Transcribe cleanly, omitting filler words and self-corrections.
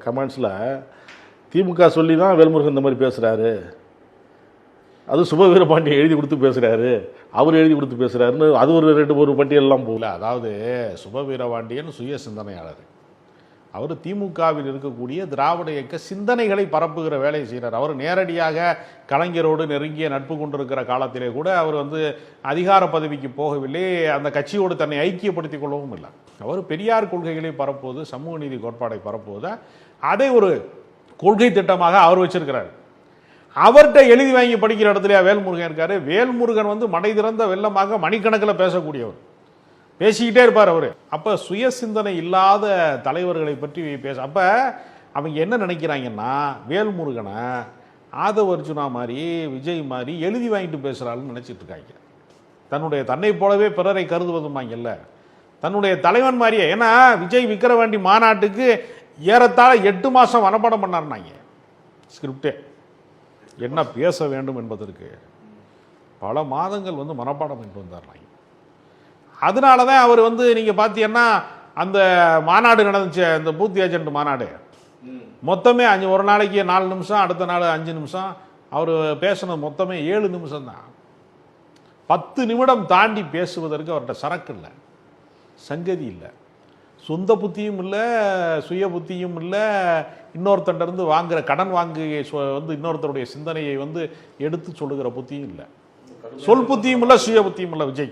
கமெண்ட்ஸில் திமுக சொல்லி தான் வேல்முருகன் இந்த மாதிரி பேசுகிறாரு, அது சுபவீரபாண்டியன் எழுதி கொடுத்து பேசுகிறாரு, அவர் எழுதி கொடுத்து பேசுகிறாருன்னு அது ஒரு பட்டியலெல்லாம் போகல. அதாவது சுபவீரபாண்டியன் சுய சிந்தனையாளர், அவர் திமுகவில் இருக்கக்கூடிய திராவிட இயக்க சிந்தனைகளை பரப்புகிற வேலையை செய்கிறார். அவர் நேரடியாக கலைஞரோடு நெருங்கிய நட்பு கொண்டிருக்கிற காலத்திலே கூட அவர் அதிகார பதவிக்கு போகவில்லை, அந்த கட்சியோடு தன்னை ஐக்கியப்படுத்திக் கொள்ளவும் இல்லை. அவர் பெரியார் கொள்கைகளை பரப்புவது, சமூக நீதி கோட்பாடை பரப்புவதை அதை ஒரு கொள்கை திட்டமாக அவர் வச்சிருக்கிறார். அவர்கிட்ட எழுதி வாங்கி படிக்கிற இடத்துல வேல்முருகன் இருக்காரு. வேல்முருகன் மடை திறந்த வெள்ளமாக மணிக்கணக்கில் பேசக்கூடியவர், பேசிக்கிட்டே இருப்பார் அவர். அப்போ சுய சிந்தனை இல்லாத தலைவர்களை பற்றி அப்போ அவங்க என்ன நினைக்கிறாங்கன்னா, வேல்முருகனை ஆதவ அர்ஜுனா மாதிரி விஜய் மாதிரி எழுதி வாங்கிட்டு பேசுகிறாள்னு நினச்சிட்டு இருக்காங்க. தன்னை போலவே பிறரை கருதுவதுமாங்கல்ல, தன்னுடைய தலைவன் மாதிரியே. ஏன்னா விஜய் விக்கிரவாண்டி மாநாட்டுக்கு ஏறத்தாழ 8 மாதம் மனப்பாடம் பண்ணார்னாங்க ஸ்கிரிப்டே. என்ன பேச வேண்டும் என்பதற்கு பல மாதங்கள் மனப்பாடம் பண்ணிட்டு வந்தார்னாங்க. அதனால தான் அவர் நீங்கள் பார்த்தீங்கன்னா அந்த மாநாடு நடந்துச்சு, அந்த பூத் ஏஜென்ட் மாநாடு, மொத்தமே ஒரு நாளைக்கு 4 நிமிஷம், அடுத்த நாள் 5 நிமிஷம். அவர் பேசினது மொத்தமே 7 நிமிஷம் தான். 10 நிமிடம் தாண்டி பேசுவதற்கு அவர்கிட்ட சரக்கு இல்லை, சங்கதி இல்லை, சொந்த புத்தியும் இல்லை, சுய புத்தியும் இல்லை, இன்னொருத்தண்டிருந்து வாங்குற கடன் வாங்கி இன்னொருத்தருடைய சிந்தனையை எடுத்து சொல்லுகிற புத்தியும் இல்லை, சொல் புத்தியும் இல்லை, சுய புத்தியும் இல்லை விஜய்.